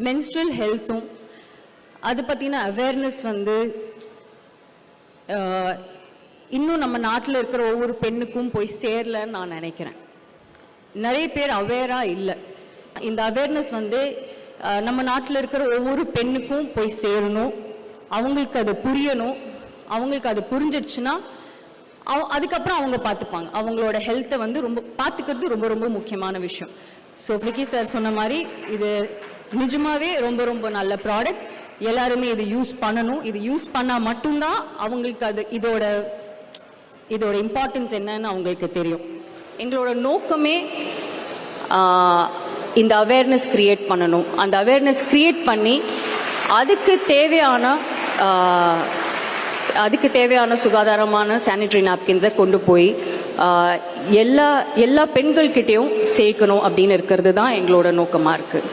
Menstrual ஹெல்த்தும் அது பற்றின awareness வந்து இன்னும் நம்ம நாட்டில் இருக்கிற ஒவ்வொரு பெண்ணுக்கும் போய் சேரலன்னு நான் நினைக்கிறேன். நிறைய பேர் அவேராக இல்லை. இந்த அவேர்னஸ் வந்து நம்ம நாட்டில் இருக்கிற ஒவ்வொரு பெண்ணுக்கும் போய் சேரணும், அவங்களுக்கு அது புரியணும். அவங்களுக்கு அது புரிஞ்சிடுச்சுன்னா அதுக்கப்புறம் அவங்க பார்த்துப்பாங்க. அவங்களோட ஹெல்த்தை வந்து பார்த்துக்கிறது ரொம்ப ரொம்ப முக்கியமான விஷயம். ஸோ விக்கி சார் சொன்ன மாதிரி இது நிஜமாவே ரொம்ப ரொம்ப நல்ல ப்ராடக்ட். எல்லாருமே இதை யூஸ் பண்ணணும். இது யூஸ் பண்ணால் மட்டும்தான் அவங்களுக்கு அது இதோட இம்பார்ட்டன்ஸ் என்னன்னு அவங்களுக்கு தெரியும். எங்களோட நோக்கமே இந்த அவேர்னஸ் கிரியேட் பண்ணணும். அந்த அவேர்னஸ் கிரியேட் பண்ணி அதுக்கு தேவையான சுகாதாரமான சானிட்டரி நாப்கின்ஸை கொண்டு போய் எல்லா பெண்கள்கிட்டையும் சேர்க்கணும் அப்படின்னு இருக்கிறது தான் எங்களோட நோக்கமாக இருக்குது.